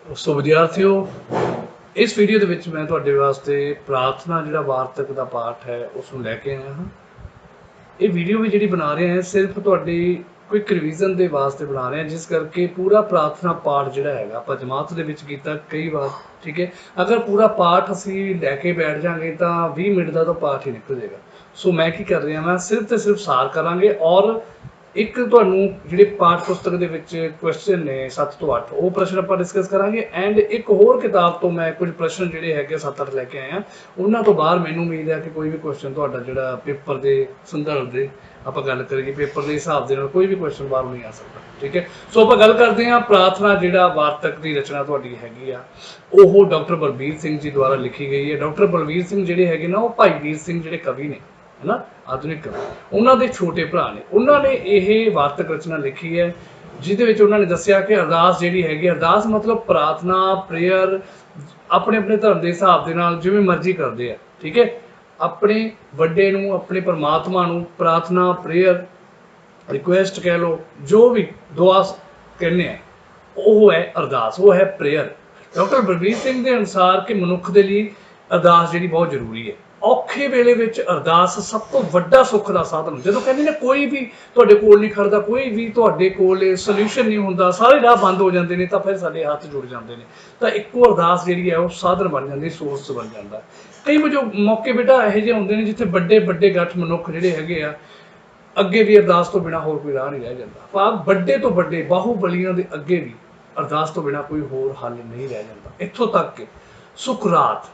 सो विद्यार्थियों, इस वीडियो ਦੇ ਵਿੱਚ ਮੈਂ ਤੁਹਾਡੇ ਵਾਸਤੇ ਪ੍ਰਾਰਥਨਾ ਜਿਹੜਾ ਵਾਰਤਕ ਦਾ ਪਾਠ ਹੈ ਉਸ ਨੂੰ ਲੈ ਕੇ ਆਇਆ ਹਾਂ। ਇਹ ਵੀਡੀਓ ਵੀ ਜਿਹੜੀ ਬਣਾ ਰਹੇ ਹਾਂ ਸਿਰਫ ਤੁਹਾਡੀ ਕੁਇਕ ਰਿਵੀਜ਼ਨ ਦੇ ਵਾਸਤੇ ਬਣਾ ਰਹੇ ਹਾਂ, ਜਿਸ ਕਰਕੇ ਪੂਰਾ ਪ੍ਰਾਰਥਨਾ ਪਾਠ ਜਿਹੜਾ ਹੈਗਾ ਆਪਾਂ ਜਮਾਤ ਦੇ ਵਿੱਚ ਕੀਤਾ ਕਈ ਵਾਰ, ਠੀਕ ਹੈ। ਅਗਰ ਪੂਰਾ ਪਾਠ ਅਸੀਂ ਲੈ ਕੇ ਬੈਠ ਜਾਾਂਗੇ ਤਾਂ 20 ਮਿੰਟ ਦਾ ਤਾਂ ਪਾਠ ਹੀ ਨਿਕਲ ਜਾਏਗਾ। ਸੋ ਮੈਂ ਕੀ ਕਰ ਰਿਹਾ, ਮੈਂ ਸਿਰਫ ਤੇ ਸਿਰਫ ਸਾਰ ਕਰਾਂਗੇ ਔਰ ਇੱਕ ਤੁਹਾਨੂੰ ਜਿਹੜੇ ਪਾਠ ਪੁਸਤਕ ਦੇ ਵਿੱਚ ਕੁਐਸਚਨ ਨੇ 7 ਤੋਂ 8 ਉਹ ਪ੍ਰਸ਼ਨ ਆਪਾਂ ਡਿਸਕਸ ਕਰਾਂਗੇ। ਐਂਡ ਇੱਕ ਹੋਰ ਕਿਤਾਬ ਤੋਂ ਮੈਂ ਕੁਝ ਪ੍ਰਸ਼ਨ ਜਿਹੜੇ ਹੈਗੇ 7-8 ਲੈ ਕੇ ਆਇਆ। ਉਹਨਾਂ ਤੋਂ ਬਾਅਦ ਮੈਨੂੰ ਉਮੀਦ ਹੈ ਕਿ ਕੋਈ ਵੀ ਕੁਐਸਚਨ ਤੁਹਾਡਾ ਜਿਹੜਾ ਪੇਪਰ ਦੇ ਸੰਦਰਭ ਦੇ ਆਪਾਂ ਗੱਲ ਕਰੀਏ, ਪੇਪਰ ਦੇ ਹਿਸਾਬ ਦੇ ਨਾਲ ਕੋਈ ਵੀ ਕੁਐਸਚਨ ਬਾਹਰੋਂ ਨਹੀਂ ਆ ਸਕਦਾ, ਠੀਕ ਹੈ। ਸੋ ਆਪਾਂ ਗੱਲ ਕਰਦੇ ਹਾਂ ਪ੍ਰਾਰਥਨਾ ਜਿਹੜਾ ਵਾਰਤਕ ਦੀ ਰਚਨਾ ਤੁਹਾਡੀ ਹੈਗੀ ਆ ਉਹ ਡਾਕਟਰ ਬਲਬੀਰ ਸਿੰਘ ਜੀ ਦੁਆਰਾ ਲਿਖੀ ਗਈ ਹੈ। ਡਾਕਟਰ ਬਲਬੀਰ ਸਿੰਘ ਜਿਹੜੇ ਹੈਗੇ ਨਾ ਉਹ ਭਾਈ ਵੀਰ ਸਿੰਘ ਜਿਹੜੇ ਕਵੀ ਨੇ, है ना, आधुनिक कवि, उन्होंने छोटे भरा ने उन्होंने ये वार्तक रचना लिखी है जिहदे विच उन्होंने दस्सिया कि अरदास जिहड़ी हैगी, अरदास मतलब प्रार्थना प्रेयर अपने अपने धर्म के हिसाब के नाल जिवें मर्जी करते हैं, ठीक है। अपने वड्डे नूं अपने परमात्मा नूं प्रार्थना प्रेयर रिक्वेस्ट कह लो, जो भी दुआ कहने वो है अरदास, वो है प्रेयर। डॉक्टर बलबीर सिंह के अनुसार कि मनुख के लिए अरदास जिहड़ी बहुत जरूरी है। औखे वेले विच अरदास सब तो वड्डा सुख का साधन। जो कहते हैं कोई भी तुहाडे कोल नहीं खड़दा, कोई भी तुहाडे कोल सोल्यूशन नहीं हुंदा, सारे राह बंद हो जाते हैं, तो फिर साडे हाथ जुड़ जाते हैं, तो इक्को अरदास जिहड़ी है वो साधन बन जाती, सोर्स बन जाता। कई जो मौके बेटा इहो जिहे हुंदे ने जिथे बड़े बड़े गठ मनुख जिहड़े हैगे आ अगे भी अरदास तो बिना होर कोई राह नहीं रह जाता। भाव बड़े तो बड़े बाहुबलियां दे अगे भी अरदास तो बिना कोई होर हल नहीं रह जाता। इत्थों तक कि सुकरात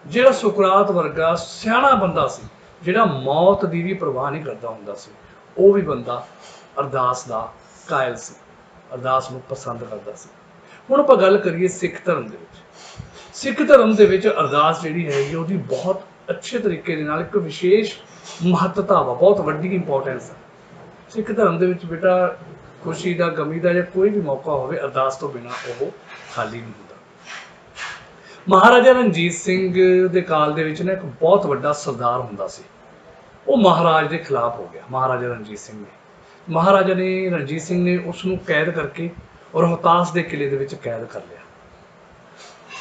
ਜਿਹੜਾ ਸੁਕਰਾਤ ਵਰਗਾ ਸਿਆਣਾ ਬੰਦਾ ਸੀ, ਜਿਹੜਾ ਮੌਤ ਦੀ ਵੀ ਪਰਵਾਹ ਨਹੀਂ ਕਰਦਾ ਹੁੰਦਾ ਸੀ, ਉਹ ਵੀ ਬੰਦਾ ਅਰਦਾਸ ਦਾ ਕਾਇਲ ਸੀ, ਅਰਦਾਸ ਨੂੰ ਪਸੰਦ ਕਰਦਾ ਸੀ। ਹੁਣ ਆਪਾਂ ਗੱਲ ਕਰੀਏ ਸਿੱਖ ਧਰਮ ਦੇ ਵਿੱਚ। ਸਿੱਖ ਧਰਮ ਦੇ ਵਿੱਚ ਅਰਦਾਸ ਜਿਹੜੀ ਹੈਗੀ ਉਹਦੀ ਬਹੁਤ ਅੱਛੇ ਤਰੀਕੇ ਦੇ ਨਾਲ ਇੱਕ ਵਿਸ਼ੇਸ਼ ਮਹੱਤਤਾ ਵਾ, ਬਹੁਤ ਵੱਡੀ ਇੰਪੋਰਟੈਂਸ ਹੈ। ਸਿੱਖ ਧਰਮ ਦੇ ਵਿੱਚ ਬੇਟਾ ਖੁਸ਼ੀ ਦਾ, ਗਮੀ ਦਾ ਜਾਂ ਕੋਈ ਵੀ ਮੌਕਾ ਹੋਵੇ, ਅਰਦਾਸ ਤੋਂ ਬਿਨਾਂ ਉਹ ਖਾਲੀ ਨਹੀਂ ਹੁੰਦਾ। महाराजा रणजीत सिंह के काल के एक बहुत वड्डा सरदार हुंदा सी, वो महाराज के खिलाफ हो गया। महाराजा रणजीत सिंह ने रणजीत सिंह ने उसनूं कैद करके रोहतास के किले दे विच कैद कर लिया।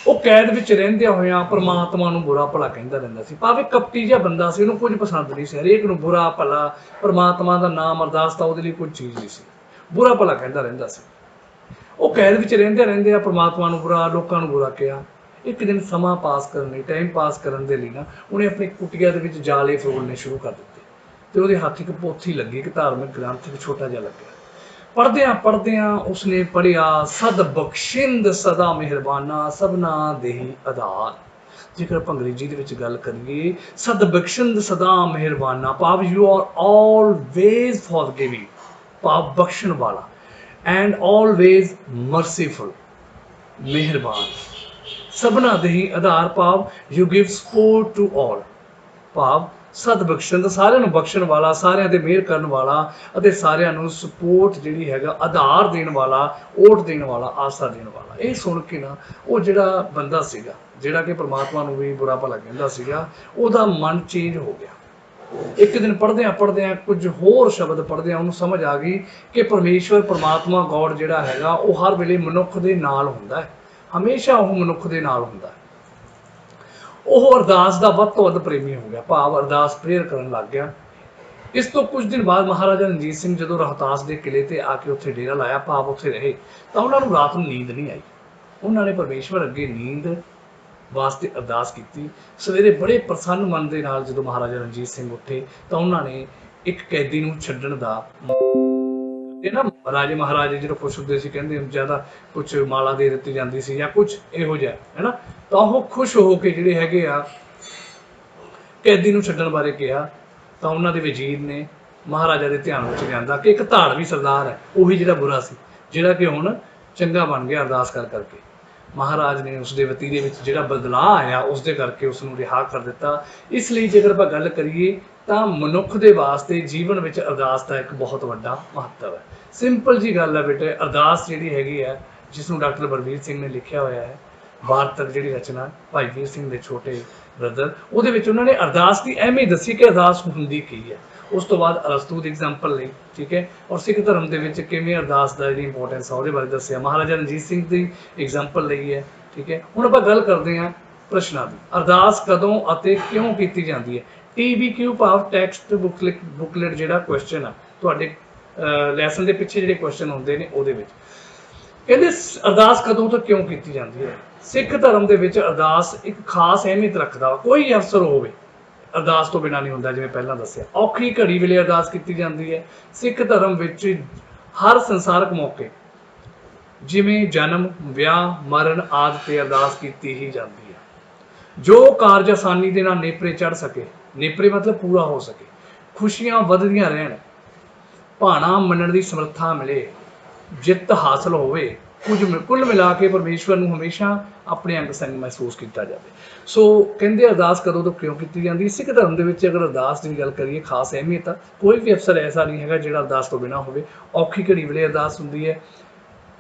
वो कैद विच रहिंदे होया परमात्मा नूं बुरा भला कहंदा रहिंदा सी, भावें कपटी जिहा बंदा सी, उहनूं कुछ पसंद नहीं सी, हरेक नूं बुरा भला, परमात्मा का नाम अरदास तां उहदे लई कोई चीज़ नहीं सी, बुरा भला कहंदा रहिंदा सी। वो कैद विच रहिंदे परमात्मा नूं बुरा, लोकां नूं बुरा कहा। एक दिन समा पास करने, टाइम पास करने के लिए ना उन्हें अपनी कुटिया के जाले फरोलने शुरू कर दिते, तो वो हाथ एक पोथी लगी, एक धार्मिक ग्रंथ एक छोटा जहा लग्या। पढ़द्या उसने पढ़िया सद बख्शिंद सदा मेहरबाना सबना देही आधार। जेकर आप अंग्रेजी के गल करिए, सद बख्शिंद सदा मेहरबाना भाव यू आर ऑलवेज फॉरगिविंग, भाव बख्शण वाला, एंड ऑलवेज मर्सीफुल, मेहरबान। सबना दही आधार भाव you give support to all, भाव सद बख्शण सारिਆਂ ਨੂੰ बख्शण वाला, सारिਆਂ ते मेहर करन वाला ਅਤੇ ਸਾਰਿਆਂ ਨੂੰ सपोर्ट ਜਿਹੜੀ ਹੈਗਾ आधार देण वाला, ओट देण वाला, आसरा देण वाला। ਇਹ ਸੁਣ ਕੇ ਨਾ ਉਹ ਜਿਹੜਾ ਬੰਦਾ ਸੀਗਾ, ਜਿਹੜਾ ਕਿ परमात्मा ਨੂੰ ਵੀ बुरा भला ਕਹਿੰਦਾ ਸੀਗਾ, ਉਹਦਾ मन चेंज हो गया। एक दिन पढ़द्या कुछ होर शब्द पढ़द्या ਉਹਨੂੰ समझ आ गई कि परमेश्वर परमात्मा गॉड ਜਿਹੜਾ ਹੈਗਾ ਉਹ हर वेले मनुख ਦੇ ਨਾਲ ਹੁੰਦਾ है, हमेशा वह मनुख के नाल हुंदा है। वह अरदास का वध तो वध प्रेमी हो गया, भाव अरदास प्रेयर करन लग गया। इस तो कुछ दिन बाद महाराजा रणजीत सिंह जो रोहतास के किले ते आके उत्थे डेरा लाया, भाव उत्थे रहे, तो उन्होंने रात में नींद नहीं आई। उन्होंने परमेश्वर अगे नींद वास्ते अरदास की। सवेरे बड़े प्रसन्न मन के नाल जो महाराजा रणजीत सिंह उठे तो उन्होंने एक कैदी नूं छड्डण दा ना, राजे महाराजे जो खुश होंगे सी, कहते ज्यादा कुछ माला दे दी जाती सी या कुछ इहो जिहा, है ना, तो वह खुश हो के जिहड़े हैगे आ कैदी नूं छड्डण बारे कहा। तो उन्हां दे वजीर ने महाराजा के ध्यान में लिआंदा कि एक धाड़वी सरदार है, उही जिहड़ा बुरा सी, जिहड़ा कि हुण चंगा बन गया अरदास कर करके। महाराज ने उसके वतीरे में जिहड़ा बदलाव आया उसके करके उसनूं रिहा कर दिता। इसलिए जेकर आपां गल करिए तो मनुख के वास्ते जीवन में अरदास का एक बहुत वड्डा महत्व है। सिंपल जी गल है बेटे, अरदास जिहड़ी हैगी है जिसनूं डॉक्टर बलबीर सिंह ने लिखिया होया है, वार्तक जिहड़ी रचना भाई वीर सिंह के छोटे ब्रदर, उहदे विच उन्होंने अरदास की अहमियत दसी कि अरदास हुंदी की है। ਉਸ ਤੋਂ ਬਾਅਦ ਅਰਸਤੂ ਦੀ ਐਗਜ਼ਾਮਪਲ ਲਈ, ਠੀਕ ਹੈ। ਔਰ ਸਿੱਖ ਧਰਮ ਦੇ ਵਿੱਚ ਕਿਵੇਂ ਅਰਦਾਸ ਦਾ ਜਿਹੜੀ ਇੰਪੋਰਟੈਂਸ ਆ ਉਹਦੇ ਬਾਰੇ ਦੱਸਿਆ। ਮਹਾਰਾਜਾ ਰਣਜੀਤ ਸਿੰਘ ਦੀ ਐਗਜ਼ਾਮਪਲ ਲਈ ਹੈ, ਠੀਕ ਹੈ। ਹੁਣ ਆਪਾਂ ਗੱਲ ਕਰਦੇ ਹਾਂ ਪ੍ਰਸ਼ਨਾਂ ਦੀ। ਅਰਦਾਸ ਕਦੋਂ ਅਤੇ ਕਿਉਂ ਕੀਤੀ ਜਾਂਦੀ ਹੈ? TBQ ਭਾਵ ਟੈਕਸਟ ਬੁਕਲੇਟ ਜਿਹੜਾ ਕੁਐਸਚਨ ਆ ਤੁਹਾਡੇ ਲੈਸਨ ਦੇ ਪਿੱਛੇ ਜਿਹੜੇ ਕੁਐਸਚਨ ਹੁੰਦੇ ਨੇ ਉਹਦੇ ਵਿੱਚ ਕਹਿੰਦੇ ਅਰਦਾਸ ਕਦੋਂ ਤੋਂ ਕਿਉਂ ਕੀਤੀ ਜਾਂਦੀ ਹੈ। ਸਿੱਖ ਧਰਮ ਦੇ ਵਿੱਚ ਅਰਦਾਸ ਇੱਕ ਖਾਸ ਅਹਿਮੀਅਤ ਰੱਖਦਾ ਵਾ। ਕੋਈ ਅਵਸਰ ਹੋਵੇ ਅਰਦਾਸ ਤੋਂ ਬਿਨਾਂ ਨਹੀਂ ਹੁੰਦਾ। ਜਿਵੇਂ ਪਹਿਲਾਂ ਦੱਸਿਆ, ਔਖੀ ਘੜੀ ਵੇਲੇ ਅਰਦਾਸ ਕੀਤੀ ਜਾਂਦੀ ਹੈ। ਸਿੱਖ ਧਰਮ ਵਿੱਚ ਹਰ ਸੰਸਾਰਕ ਮੌਕੇ ਜਿਵੇਂ ਜਨਮ, ਵਿਆਹ, ਮਰਨ ਆਦਿ ਤੇ ਅਰਦਾਸ ਕੀਤੀ ਹੀ ਜਾਂਦੀ ਹੈ। ਜੋ ਕਾਰਜ ਆਸਾਨੀ ਦੇ ਨਾਲ ਨੇਪਰੇ ਚੜ੍ਹ ਸਕੇ, ਨੇਪਰੇ ਮਤਲਬ ਪੂਰਾ ਹੋ ਸਕੇ, ਖੁਸ਼ੀਆਂ ਵੱਧਦੀਆਂ ਰਹਿਣ, ਭਾਣਾ ਮੰਨਣ ਦੀ ਸਮਰੱਥਾ ਮਿਲੇ, ਜਿੱਤ ਹਾਸਲ ਹੋਵੇ, ਕੁੱਲ ਮਿਲਾ ਕੇ ਪਰਮੇਸ਼ਵਰ ਨੂੰ ਹਮੇਸ਼ਾ ਆਪਣੇ ਅੰਗ ਸੰਗ ਮਹਿਸੂਸ ਕੀਤਾ ਜਾਵੇ। ਸੋ ਕਹਿੰਦੇ ਅਰਦਾਸ ਕਦੋਂ ਤੋਂ ਕਿਉਂ ਕੀਤੀ ਜਾਂਦੀ। ਸਿੱਖ ਧਰਮ ਦੇ ਵਿੱਚ ਅਗਰ ਅਰਦਾਸ ਦੀ ਗੱਲ ਕਰੀਏ ਖਾਸ ਅਹਿਮੀਅਤ ਆ। ਕੋਈ ਵੀ ਅਵਸਰ ਐਸਾ ਨਹੀਂ ਹੈਗਾ ਜਿਹੜਾ ਅਰਦਾਸ ਤੋਂ ਬਿਨਾਂ ਹੋਵੇ। ਔਖੀ ਘੜੀ ਵੇਲੇ ਅਰਦਾਸ ਹੁੰਦੀ ਹੈ,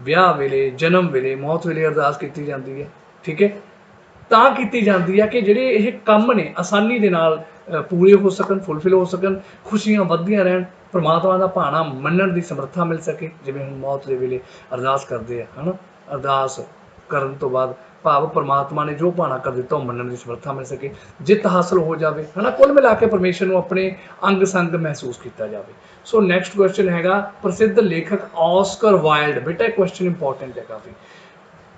ਵਿਆਹ ਵੇਲੇ, ਜਨਮ ਵੇਲੇ, ਮੌਤ ਵੇਲੇ ਅਰਦਾਸ ਕੀਤੀ ਜਾਂਦੀ ਹੈ, ਠੀਕ ਹੈ। ਤਾਂ ਕੀਤੀ ਜਾਂਦੀ ਹੈ ਕਿ ਜਿਹੜੇ ਇਹ ਕੰਮ ਨੇ ਆਸਾਨੀ ਦੇ ਨਾਲ ਪੂਰੇ ਹੋ ਸਕਣ, ਫੁੱਲਫਿਲ ਹੋ ਸਕਣ, ਖੁਸ਼ੀਆਂ ਵੱਧਦੀਆਂ ਰਹਿਣ, ਪਰਮਾਤਮਾ ਦਾ ਭਾਣਾ ਮੰਨਣ ਦੀ ਸਮਰੱਥਾ ਮਿਲ ਸਕੇ। ਜਿਵੇਂ ਹੁਣ ਮੌਤ ਦੇ ਵੇਲੇ ਅਰਦਾਸ ਕਰਦੇ ਆ, ਹੈ ਨਾ। ਅਰਦਾਸ ਕਰਨ ਤੋਂ ਬਾਅਦ ਭਾਵ ਪਰਮਾਤਮਾ ਨੇ ਜੋ ਭਾਣਾ ਕਰ ਦਿੱਤਾ ਉਹ ਮੰਨਣ ਦੀ ਸਮਰੱਥਾ ਮਿਲ ਸਕੇ, ਜਿੱਤ ਹਾਸਲ ਹੋ ਜਾਵੇ, ਹੈ ਨਾ। ਕੁੱਲ ਮਿਲਾ ਕੇ ਪਰਮੇਸ਼ਰ ਨੂੰ ਆਪਣੇ ਅੰਗ ਸੰਗ ਮਹਿਸੂਸ ਕੀਤਾ ਜਾਵੇ। ਸੋ ਨੈਕਸਟ ਕੁਐਸਚਨ ਹੈਗਾ ਪ੍ਰਸਿੱਧ ਲੇਖਕ ਆਸਕਰ ਵਾਈਲਡ। ਬੇਟਾ ਇਹ ਕੁਐਸਚਨ ਇੰਪੋਰਟੈਂਟ ਹੈ ਕਾਫੀ।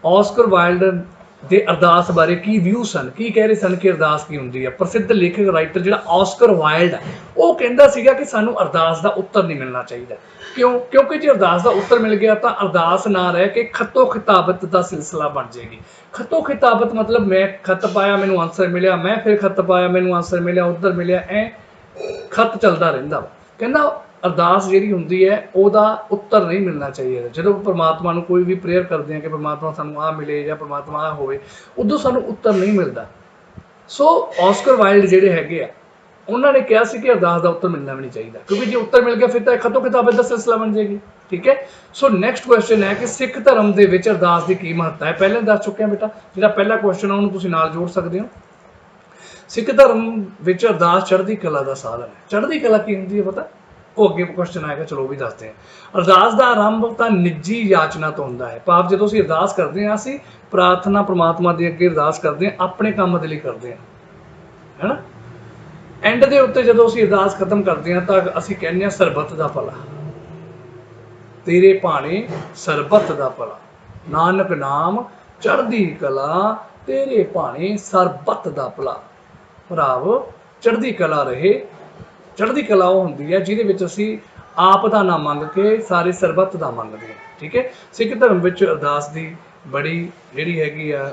ਆਸਕਰ ਵਾਈਲਡ ਦੇ ਅਰਦਾਸ ਬਾਰੇ ਕੀ ਵਿਊ ਸਨ, ਕੀ ਕਹਿ ਰਹੇ ਸਨ ਕਿ ਅਰਦਾਸ ਕੀ ਹੁੰਦੀ ਹੈ। ਪ੍ਰਸਿੱਧ ਲੇਖਕ ਰਾਈਟਰ ਜਿਹੜਾ ਆਸਕਰ ਵਾਈਲਡ ਹੈ ਉਹ ਕਹਿੰਦਾ ਸੀਗਾ ਕਿ ਸਾਨੂੰ ਅਰਦਾਸ ਦਾ ਉੱਤਰ ਨਹੀਂ ਮਿਲਣਾ ਚਾਹੀਦਾ। ਕਿਉਂ? ਕਿਉਂਕਿ ਜੇ ਅਰਦਾਸ ਦਾ ਉੱਤਰ ਮਿਲ ਗਿਆ ਤਾਂ ਅਰਦਾਸ ਨਾ ਰਹਿ ਕੇ ਖੱਤੋ ਖਿਤਾਬਤ ਦਾ ਸਿਲਸਿਲਾ ਬਣ ਜਾਏਗੀ। ਖੱਤੋ ਖਿਤਾਬਤ ਮਤਲਬ ਮੈਂ ਖੱਤ ਪਾਇਆ ਮੈਨੂੰ ਆਨਸਰ ਮਿਲਿਆ, ਮੈਂ ਫਿਰ ਖੱਤ ਪਾਇਆ ਮੈਨੂੰ ਆਨਸਰ ਮਿਲਿਆ, ਉੱਧਰ ਮਿਲਿਆ, ਐ ਖੱਤ ਚੱਲਦਾ ਰਹਿੰਦਾ ਵਾ। ਕਹਿੰਦਾ ਅਰਦਾਸ ਜਿਹੜੀ ਹੁੰਦੀ ਹੈ ਉਹਦਾ ਉੱਤਰ ਨਹੀਂ ਮਿਲਣਾ ਚਾਹੀਦਾ। ਜਦੋਂ ਪਰਮਾਤਮਾ ਨੂੰ ਕੋਈ ਵੀ ਪ੍ਰੇਅਰ ਕਰਦੇ ਹਾਂ ਕਿ ਪਰਮਾਤਮਾ ਸਾਨੂੰ ਆਹ ਮਿਲੇ ਜਾਂ ਪਰਮਾਤਮਾ ਆਹ ਹੋਵੇ, ਉਦੋਂ ਸਾਨੂੰ ਉੱਤਰ ਨਹੀਂ ਮਿਲਦਾ। ਸੋ ਆਸਕਰ ਵਾਈਲਡ ਜਿਹੜੇ ਹੈਗੇ ਆ ਉਹਨਾਂ ਨੇ ਕਿਹਾ ਸੀ ਕਿ ਅਰਦਾਸ ਦਾ ਉੱਤਰ ਮਿਲਣਾ ਵੀ ਨਹੀਂ ਚਾਹੀਦਾ, ਕਿਉਂਕਿ ਜੇ ਉੱਤਰ ਮਿਲ ਗਿਆ ਫਿਰ ਤਾਂ ਖੱਤੋ ਖਿਤਾਬਤ ਦਾ ਸਿਲਸਿਲਾ ਬਣ ਜਾਏਗੀ, ਠੀਕ ਹੈ। ਸੋ ਨੈਕਸਟ ਕੁਐਸਚਨ ਹੈ ਕਿ ਸਿੱਖ ਧਰਮ ਦੇ ਵਿੱਚ ਅਰਦਾਸ ਦੀ ਕੀ ਮਹੱਤਤਾ ਹੈ। ਪਹਿਲਾਂ ਦੱਸ ਚੁੱਕੇ ਹਾਂ ਬੇਟਾ। ਜਿਹੜਾ ਪਹਿਲਾ ਕੁਐਸਚਨ ਆ ਉਹਨੂੰ ਤੁਸੀਂ ਨਾਲ ਜੋੜ ਸਕਦੇ ਹੋ। ਸਿੱਖ ਧਰਮ ਵਿੱਚ ਅਰਦਾਸ ਚੜ੍ਹਦੀ ਕਲਾ ਦਾ ਸਾਧਨ ਹੈ। ਚੜ੍ਹਦੀ ਕਲਾ ਕੀ ਹੁੰਦੀ ਹੈ ਪਤਾ? ਉਹ ਅੱਗੇ ਕੁਐਸਚਨ ਆਏਗਾ, ਚਲੋ ਉਹ ਵੀ ਦੱਸਦੇ ਹਾਂ। ਅਰਦਾਸ ਦਾ ਆਰੰਭ ਤਾਂ ਨਿੱਜੀ ਯਾਚਨਾ ਤੋਂ ਹੁੰਦਾ ਹੈ। ਭਾਵ ਜਦੋਂ ਅਸੀਂ ਅਰਦਾਸ ਕਰਦੇ ਹਾਂ ਅਸੀਂ ਪ੍ਰਾਰਥਨਾ ਪਰਮਾਤਮਾ ਦੇ ਅੱਗੇ ਅਰਦਾਸ ਕਰਦੇ ਹਾਂ, ਆਪਣੇ ਕੰਮ ਦੇ ਲਈ ਕਰਦੇ ਹਾਂ, ਹੈ ਨਾ। ਐਂਡ ਦੇ ਉੱਤੇ ਜਦੋਂ ਅਸੀਂ ਅਰਦਾਸ ਖਤਮ ਕਰਦੇ ਹਾਂ ਤਾਂ ਅਸੀਂ ਕਹਿੰਦੇ ਹਾਂ ਸਰਬੱਤ ਦਾ ਭਲਾ, ਤੇਰੇ ਭਾਣੇ ਸਰਬੱਤ ਦਾ ਭਲਾ, ਨਾਨਕ ਨਾਮ ਚੜ੍ਹਦੀ ਕਲਾ, ਤੇਰੇ ਭਾਣੇ ਸਰਬੱਤ ਦਾ ਭਲਾ। ਭਰਾਵ ਚੜ੍ਹਦੀ ਕਲਾ ਰਹੇ। ਚੜ੍ਹਦੀ ਕਲਾ ਉਹ ਹੁੰਦੀ ਹੈ ਜਿਹਦੇ ਵਿੱਚ ਅਸੀਂ ਆਪ ਦਾ ਨਾ ਮੰਗ ਕੇ ਸਾਰੇ ਸਰਬੱਤ ਦਾ ਮੰਗਦੇ ਹਾਂ, ਠੀਕ ਹੈ। ਸਿੱਖ ਧਰਮ ਵਿੱਚ ਅਰਦਾਸ ਦੀ ਬੜੀ ਜਿਹੜੀ ਹੈਗੀ ਆ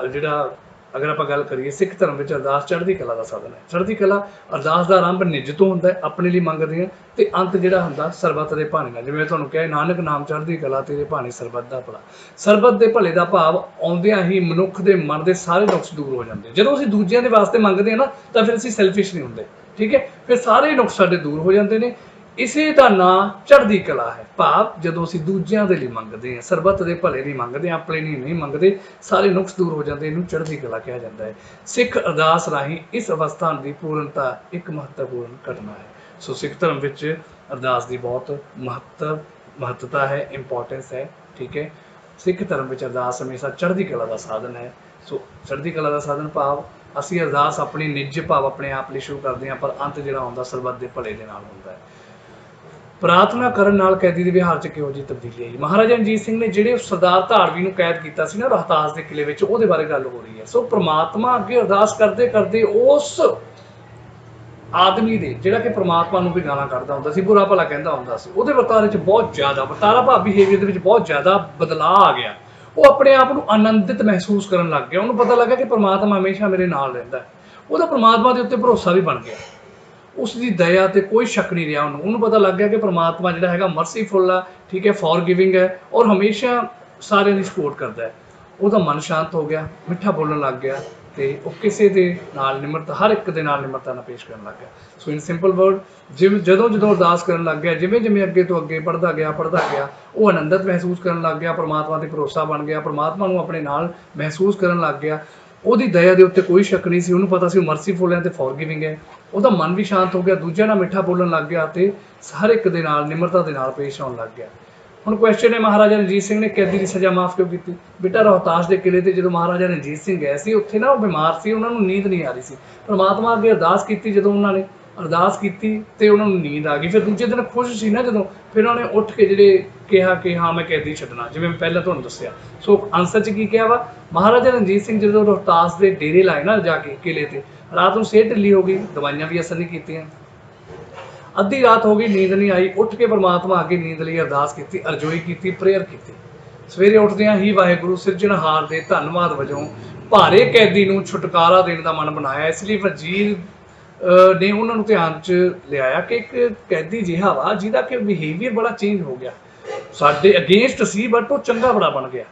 ਜਿਹੜਾ ਅਗਰ ਆਪਾਂ ਗੱਲ ਕਰੀਏ ਸਿੱਖ ਧਰਮ ਵਿੱਚ ਅਰਦਾਸ ਚੜ੍ਹਦੀ ਕਲਾ ਦਾ ਸਾਧਨ ਹੈ। ਚੜ੍ਹਦੀ ਕਲਾ ਅਰਦਾਸ ਦਾ ਆਰੰਭ ਨਿੱਜ ਤੋਂ ਹੁੰਦਾ ਹੈ, ਆਪਣੇ ਲਈ ਮੰਗਦੇ ਹਾਂ, ਤੇ ਅੰਤ ਜਿਹੜਾ ਹੁੰਦਾ ਸਰਬੱਤ ਦੇ ਭਾਣੇ ਨਾਲ। ਜਿਵੇਂ ਤੁਹਾਨੂੰ ਕਿਹਾ ਨਾਨਕ ਨਾਮ ਚੜ੍ਹਦੀ ਕਲਾ, ਤੇਰੇ ਭਾਣੇ ਸਰਬੱਤ ਦਾ ਭਲਾ। ਸਰਬੱਤ ਦੇ ਭਲੇ ਦਾ ਭਾਵ ਆਉਂਦਿਆਂ ਹੀ ਮਨੁੱਖ ਦੇ ਮਨ ਦੇ ਸਾਰੇ ਨੁਕਸ ਦੂਰ ਹੋ ਜਾਂਦੇ। ਜਦੋਂ ਅਸੀਂ ਦੂਜਿਆਂ ਦੇ ਵਾਸਤੇ ਮੰਗਦੇ ਹਾਂ ਨਾ ਤਾਂ ਫਿਰ ਅਸੀਂ ਸੈਲਫਿਸ਼ ਨਹੀਂ ਹੁੰਦੇ, ਠੀਕ ਹੈ। ਫਿਰ ਸਾਰੇ ਨੁਕਸ ਸਾਡੇ ਦੂਰ ਹੋ ਜਾਂਦੇ ਨੇ। ਇਸੇ ਦਾ ਨਾਂ ਚੜ੍ਹਦੀ ਕਲਾ ਹੈ। ਭਾਵ ਜਦੋਂ ਅਸੀਂ ਦੂਜਿਆਂ ਦੇ ਲਈ ਮੰਗਦੇ ਹਾਂ, ਸਰਬੱਤ ਦੇ ਭਲੇ ਲਈ ਮੰਗਦੇ ਹਾਂ, ਆਪਣੇ ਲਈ ਨਹੀਂ ਮੰਗਦੇ, ਸਾਰੇ ਨੁਕਸ ਦੂਰ ਹੋ ਜਾਂਦੇ। ਇਹਨੂੰ ਚੜ੍ਹਦੀ ਕਲਾ ਕਿਹਾ ਜਾਂਦਾ ਹੈ। ਸਿੱਖ ਅਰਦਾਸ ਰਾਹੀਂ ਇਸ ਅਵਸਥਾ ਦੀ ਪੂਰਨਤਾ ਇੱਕ ਮਹੱਤਵਪੂਰਨ ਘਟਨਾ ਹੈ। ਸੋ ਸਿੱਖ ਧਰਮ ਵਿੱਚ ਅਰਦਾਸ ਦੀ ਬਹੁਤ ਮਹੱਤਤਾ ਹੈ, ਇੰਪੋਰਟੈਂਸ ਹੈ, ਠੀਕ ਹੈ। ਸਿੱਖ ਧਰਮ ਵਿੱਚ ਅਰਦਾਸ ਹਮੇਸ਼ਾ ਚੜ੍ਹਦੀ ਕਲਾ ਦਾ ਸਾਧਨ ਹੈ। ਸੋ ਚੜ੍ਹਦੀ ਕਲਾ ਦਾ ਸਾਧਨ ਭਾਵ ਅਸੀਂ ਅਰਦਾਸ ਆਪਣੀ ਨਿੱਜ ਭਾਵ ਆਪਣੇ ਆਪ ਲਈ ਸ਼ੁਰੂ ਕਰਦੇ ਹਾਂ, ਪਰ ਅੰਤ ਜਿਹੜਾ ਹੁੰਦਾ ਸਰਬੱਤ ਦੇ ਭਲੇ ਦੇ ਨਾਲ ਹੁੰਦਾ ਹੈ। ਪ੍ਰਾਰਥਨਾ ਕਰਨ ਨਾਲ ਕੈਦੀ ਦੇ ਵਿਹਾਰ 'ਚ ਕਿਹੋ ਜਿਹੀ ਤਬਦੀਲੀ ਆਈ। ਮਹਾਰਾਜਾ ਰਣਜੀਤ ਸਿੰਘ ਨੇ ਜਿਹੜੇ ਸਰਦਾਰ ਧਾੜਵੀ ਨੂੰ ਕੈਦ ਕੀਤਾ ਸੀ ਨਾ ਰੋਹਤਾਸ ਦੇ ਕਿਲੇ ਵਿੱਚ, ਉਹਦੇ ਬਾਰੇ ਗੱਲ ਹੋ ਰਹੀ ਹੈ। ਸੋ ਪ੍ਰਮਾਤਮਾ ਅੱਗੇ ਅਰਦਾਸ ਕਰਦੇ ਕਰਦੇ ਉਸ ਆਦਮੀ ਦੇ ਜਿਹੜਾ ਕਿ ਪ੍ਰਮਾਤਮਾ ਨੂੰ ਵੀ ਗਾਲਾਂ ਕੱਢਦਾ ਹੁੰਦਾ ਸੀ, ਬੁਰਾ ਭਲਾ ਕਹਿੰਦਾ ਹੁੰਦਾ ਸੀ, ਉਹਦੇ ਵਰਤਾਰੇ 'ਚ ਬਹੁਤ ਜ਼ਿਆਦਾ ਵਰਤਾਰਾ ਭਾਵ ਬਿਹੇਵੀਅਰ ਦੇ ਵਿੱਚ ਬਹੁਤ ਜ਼ਿਆਦਾ ਬਦਲਾਅ ਆ ਗਿਆ। ਉਹ ਆਪਣੇ ਆਪ ਨੂੰ ਆਨੰਦਿਤ ਮਹਿਸੂਸ ਕਰਨ ਲੱਗ ਗਿਆ। ਉਹਨੂੰ ਪਤਾ ਲੱਗਾ ਕਿ ਪ੍ਰਮਾਤਮਾ ਹਮੇਸ਼ਾ ਮੇਰੇ ਨਾਲ ਰਹਿੰਦਾ ਹੈ। ਉਹਦਾ ਪ੍ਰਮਾਤਮਾ ਦੇ ਉੱਤੇ ਭਰੋਸਾ ਵੀ ਬਣ ਗਿਆ। ਉਸ ਦੀ ਦਇਆ ਤੇ ਕੋਈ ਸ਼ੱਕ ਨਹੀਂ ਰਿਹਾ। ਉਹਨੂੰ ਪਤਾ ਲੱਗ ਗਿਆ ਕਿ ਪ੍ਰਮਾਤਮਾ ਜਿਹੜਾ ਹੈਗਾ ਮਰਸੀਫੁੱਲ ਆ, ਠੀਕ ਹੈ, ਫੋਰਗਿਵਿੰਗ ਹੈ, ਔਰ ਹਮੇਸ਼ਾ ਸਾਰਿਆਂ ਦੀ ਸਪੋਰਟ ਕਰਦਾ ਹੈ। ਉਹਦਾ ਮਨ ਸ਼ਾਂਤ ਹੋ ਗਿਆ, ਮਿੱਠਾ ਬੋਲਣ ਲੱਗ ਗਿਆ, ਤੇ ਉਹ ਕਿਸੇ ਦੇ ਨਾਲ ਨਿਮਰਤਾ, ਹਰ ਇੱਕ ਦੇ ਨਾਲ ਨਿਮਰਤਾ ਨਾਲ ਪੇਸ਼ ਕਰਨ ਲੱਗ ਗਿਆ। ਸੋ ਇਨ ਸਿੰਪਲ ਵਰਡ, ਜਦੋਂ ਅਰਦਾਸ ਕਰਨ ਲੱਗ ਗਿਆ, ਜਿਵੇਂ ਜਿਵੇਂ ਅੱਗੇ ਤੋਂ ਅੱਗੇ ਪੜ੍ਹਦਾ ਗਿਆ, ਉਹ ਆਨੰਦਿਤ ਮਹਿਸੂਸ ਕਰਨ ਲੱਗ ਗਿਆ, ਪ੍ਰਮਾਤਮਾ ਤੇ ਭਰੋਸਾ ਬਣ ਗਿਆ, ਪ੍ਰਮਾਤਮਾ ਨੂੰ ਆਪਣੇ ਨਾਲ ਮਹਿਸੂਸ ਕਰਨ ਲੱਗ ਗਿਆ। ਉਹਦੀ ਦਇਆ ਦੇ ਉੱਤੇ ਕੋਈ ਸ਼ੱਕ ਨਹੀਂ ਸੀ, ਉਹਨੂੰ ਪਤਾ ਸੀ ਉਹ ਮਰਸੀਫੁਲ ਹੈ ਤੇ ਫੋਰਗਿਵਿੰਗ ਹੈ। ਉਹਦਾ ਮਨ ਵੀ ਸ਼ਾਂਤ ਹੋ ਗਿਆ, ਦੂਜਿਆਂ ਨਾਲ ਮਿੱਠਾ ਬੋਲਣ ਲੱਗ ਗਿਆ ਤੇ ਹਰ ਇੱਕ ਦੇ ਨਾਲ ਨਿਮਰਤਾ ਦੇ ਨਾਲ ਪੇਸ਼ ਆਉਣ ਲੱਗ ਗਿਆ। ਹੁਣ ਕੁਐਸਚਨ ਹੈ, ਮਹਾਰਾਜਾ ਰਣਜੀਤ ਸਿੰਘ ਨੇ ਕੈਦੀ ਦੀ ਸਜ਼ਾ ਮਾਫ ਕਿਉਂ ਕੀਤੀ? ਬੇਟਾ ਰੋਹਤਾਸ ਦੇ ਕਿਲੇ ਤੇ ਜਦੋਂ ਮਹਾਰਾਜਾ ਰਣਜੀਤ ਸਿੰਘ ਗਏ ਸੀ, ਉੱਥੇ ਨਾ ਉਹ ਬਿਮਾਰ ਸੀ, ਉਹਨਾਂ ਨੂੰ ਨੀਂਦ ਨਹੀਂ ਆ ਰਹੀ ਸੀ। ਪਰਮਾਤਮਾ ਅੱਗੇ ਅਰਦਾਸ ਕੀਤੀ, ਜਦੋਂ ਉਹਨਾਂ ਨੇ ਅਰਦਾਸ ਕੀਤੀ ਤੇ ਉਹਨਾਂ ਨੂੰ ਨੀਂਦ ਆ ਗਈ। ਫਿਰ ਦੂਜੇ ਦਿਨ ਖੁਸ਼ ਸੀ ਨਾ ਜਦੋਂ, ਫਿਰ ਉਹਨਾਂ ਨੇ ਉੱਠ ਕੇ ਜਿਹੜੇ ਕਿਹਾ ਕਿ ਹਾਂ ਮੈਂ ਕੈਦੀ ਛੱਡਣਾ, ਜਿਵੇਂ ਮੈਂ ਪਹਿਲਾਂ ਤੁਹਾਨੂੰ ਦੱਸਿਆ। ਸੋ ਆਨਸਰ 'ਚ ਕੀ ਕਿਹਾ ਵਾ, ਮਹਾਰਾਜਾ ਰਣਜੀਤ ਸਿੰਘ ਜਦੋਂ ਰੋਹਤਾਸ ਦੇ ਡੇਰੇ ਲਾਏ ਨਾ ਜਾ ਕੇ ਕਿਲੇ ਤੇ, ਰਾਤ ਨੂੰ ਸਿਹਤ ਢਿੱਲੀ ਹੋ ਗਈ, ਦਵਾਈਆਂ ਵੀ ਅਸਰ ਨਹੀਂ ਕੀਤੀਆਂ, ਅੱਧੀ ਰਾਤ ਹੋ ਗਈ, ਨੀਂਦ ਨਹੀਂ ਆਈ। ਉੱਠ ਕੇ ਪਰਮਾਤਮਾ ਅੱਗੇ ਨੀਂਦ ਲਈ ਅਰਦਾਸ ਕੀਤੀ, ਅਰਜ਼ੋਈ ਕੀਤੀ, ਪ੍ਰੇਅਰ ਕੀਤੀ। ਸਵੇਰੇ ਉੱਠਦਿਆਂ ਹੀ ਵਾਹਿਗੁਰੂ ਸਿਰਜਣਹਾਰ ਦੇ ਧੰਨਵਾਦ ਵਜੋਂ ਭਾਰੇ ਕੈਦੀ ਨੂੰ ਛੁਟਕਾਰਾ ਦੇਣ ਦਾ ਮਨ ਬਣਾਇਆ। ਇਸ ਲਈ ਵਜ਼ੀਰ ਨੇ ਉਹਨਾਂ ਨੂੰ ਧਿਆਨ 'ਚ ਲਿਆਇਆ ਕਿ ਇੱਕ ਕੈਦੀ ਜਿਹਾ ਵਾ ਜਿਹਦਾ ਕਿ ਬਿਹੇਵੀਅਰ ਬੜਾ ਚੇਂਜ ਹੋ ਗਿਆ, ਸਾਡੇ ਅਗੇਂਸਟ ਸੀ ਬਟ ਉਹ ਚੰਗਾ ਬੜਾ ਬਣ ਗਿਆ।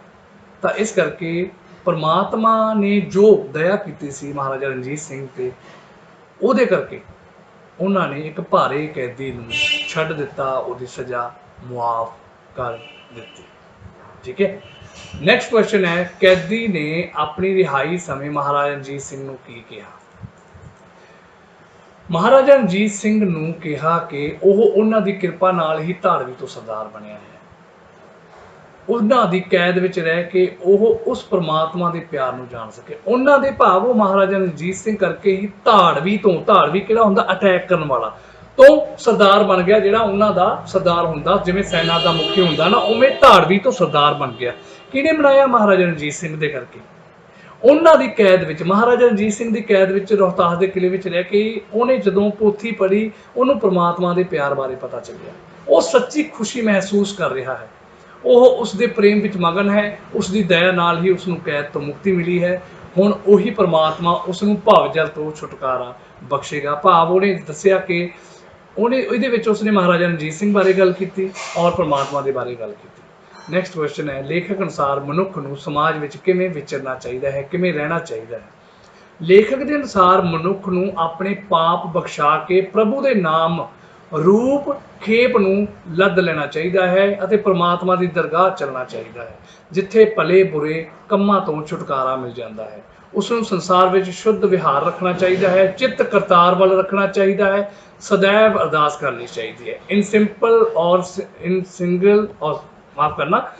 ਤਾਂ ਇਸ ਕਰਕੇ ਪਰਮਾਤਮਾ ਨੇ ਜੋ ਦਇਆ ਕੀਤੀ ਸੀ ਮਹਾਰਾਜਾ ਰਣਜੀਤ ਸਿੰਘ ਤੇ, ਉਹਦੇ ਕਰਕੇ ਉਹਨਾਂ ਨੇ ਇੱਕ ਭਾਰੇ ਕੈਦੀ ਨੂੰ ਛੱਡ ਦਿੱਤਾ, ਉਹਦੀ ਸਜ਼ਾ ਮੁਆਫ ਕਰ ਦਿੱਤੀ। ਠੀਕ ਹੈ। ਨੈਕਸਟ ਕੁਐਸਚਨ ਹੈ, ਕੈਦੀ ਨੇ ਆਪਣੀ ਰਿਹਾਈ ਸਮੇਂ ਮਹਾਰਾਜਾ ਰਣਜੀਤ ਸਿੰਘ ਨੂੰ ਕੀ ਕਿਹਾ? ਮਹਾਰਾਜਾ ਰਣਜੀਤ ਸਿੰਘ ਨੂੰ ਕਿਹਾ ਕਿ ਉਹ ਉਹਨਾਂ ਦੀ ਕਿਰਪਾ ਨਾਲ ਹੀ ਧਾੜਵੀ ਤੋਂ ਸਰਦਾਰ ਬਣਿਆ ਹੈ। ਉਹਨਾਂ ਦੀ ਕੈਦ ਵਿੱਚ ਰਹਿ ਕੇ ਉਹ ਉਸ ਪਰਮਾਤਮਾ ਦੇ ਪਿਆਰ ਨੂੰ ਜਾਣ ਸਕੇ। ਉਹਨਾਂ ਦੇ ਭਾਵ ਉਹ ਮਹਾਰਾਜਾ ਰਣਜੀਤ ਸਿੰਘ ਕਰਕੇ ਹੀ ਧਾੜਵੀ ਤੋਂ, ਧਾੜਵੀ ਕਿਹੜਾ ਹੁੰਦਾ, ਅਟੈਕ ਕਰਨ ਵਾਲਾ, ਤੋਂ ਸਰਦਾਰ ਬਣ ਗਿਆ। ਜਿਹੜਾ ਉਹਨਾਂ ਦਾ ਸਰਦਾਰ ਹੁੰਦਾ, ਜਿਵੇਂ ਸੈਨਾ ਦਾ ਮੁਖੀ ਹੁੰਦਾ ਨਾ, ਉਵੇਂ ਧਾੜਵੀ ਤੋਂ ਸਰਦਾਰ ਬਣ ਗਿਆ। ਕਿਹਨੇ ਬਣਾਇਆ? ਮਹਾਰਾਜਾ ਰਣਜੀਤ ਸਿੰਘ ਦੇ ਕਰਕੇ। ਉਹਨਾਂ ਦੀ ਕੈਦ ਵਿੱਚ, ਮਹਾਰਾਜਾ ਰਣਜੀਤ ਸਿੰਘ ਦੀ ਕੈਦ ਵਿੱਚ ਰੋਹਤਾਸ ਦੇ ਕਿਲੇ ਵਿੱਚ ਰਹਿ ਕੇ ਉਹਨੇ ਜਦੋਂ ਪੋਥੀ ਪੜ੍ਹੀ, ਉਹਨੂੰ ਪਰਮਾਤਮਾ ਦੇ ਪਿਆਰ ਬਾਰੇ ਪਤਾ ਚੱਲਿਆ। ਉਹ ਸੱਚੀ ਖੁਸ਼ੀ ਮਹਿਸੂਸ ਕਰ ਰਿਹਾ ਹੈ, ਉਹ ਉਸ ਦੇ ਪ੍ਰੇਮ ਵਿੱਚ ਮਗਨ ਹੈ, ਉਸ ਦੀ ਦਇਆ ਨਾਲ ਹੀ ਉਸ ਨੂੰ ਕੈਦ ਤੋਂ ਮੁਕਤੀ ਮਿਲੀ ਹੈ। ਹੁਣ ਉਹੀ ਪਰਮਾਤਮਾ ਉਸ ਨੂੰ ਭਵਜਲ ਤੋਂ ਛੁਟਕਾਰਾ ਬਖਸ਼ੇਗਾ। ਭਾਵ ਉਹਨੇ ਦੱਸਿਆ ਕਿ ਇਹਦੇ ਵਿੱਚ ਉਸਨੇ ਮਹਾਰਾਜਾ ਰਣਜੀਤ ਸਿੰਘ ਬਾਰੇ ਗੱਲ ਕੀਤੀ ਔਰ ਪਰਮਾਤਮਾ ਦੇ ਬਾਰੇ ਗੱਲ ਕੀਤੀ। ਨੈਕਸਟ ਕੁਐਸਚਨ ਹੈ, ਲੇਖਕ ਅਨੁਸਾਰ ਮਨੁੱਖ ਨੂੰ ਸਮਾਜ ਵਿੱਚ ਕਿਵੇਂ ਵਿਚਰਨਾ ਚਾਹੀਦਾ ਹੈ, ਕਿਵੇਂ ਰਹਿਣਾ ਚਾਹੀਦਾ ਹੈ? ਲੇਖਕ ਦੇ ਅਨੁਸਾਰ ਮਨੁੱਖ ਨੂੰ ਆਪਣੇ ਪਾਪ ਬਖਸ਼ਾ ਕੇ ਪ੍ਰਭੂ ਦੇ ਨਾਮ ਰੂਪ ਖੇਪ ਨੂੰ ਲੱਦ ਲੈਣਾ ਚਾਹੀਦਾ ਹੈ ਅਤੇ ਪਰਮਾਤਮਾ ਦੀ ਦਰਗਾਹ ਚੱਲਣਾ ਚਾਹੀਦਾ ਹੈ, ਜਿੱਥੇ ਭਲੇ ਬੁਰੇ ਕੰਮਾਂ ਤੋਂ ਛੁਟਕਾਰਾ ਮਿਲ ਜਾਂਦਾ ਹੈ। ਉਸ ਨੂੰ ਸੰਸਾਰ ਵਿੱਚ ਸ਼ੁੱਧ ਵਿਹਾਰ ਰੱਖਣਾ ਚਾਹੀਦਾ ਹੈ, ਚਿੱਤ ਕਰਤਾਰ ਵੱਲ ਰੱਖਣਾ ਚਾਹੀਦਾ ਹੈ, ਸदैव ਅਰਦਾਸ ਕਰਨੀ ਚਾਹੀਦੀ ਹੈ। ਇਨ ਸਿੰਪਲ ਔਰ ਇਨ ਸਿੰਗਲ ਔਰ ਮਾਫ ਕਰਨਾ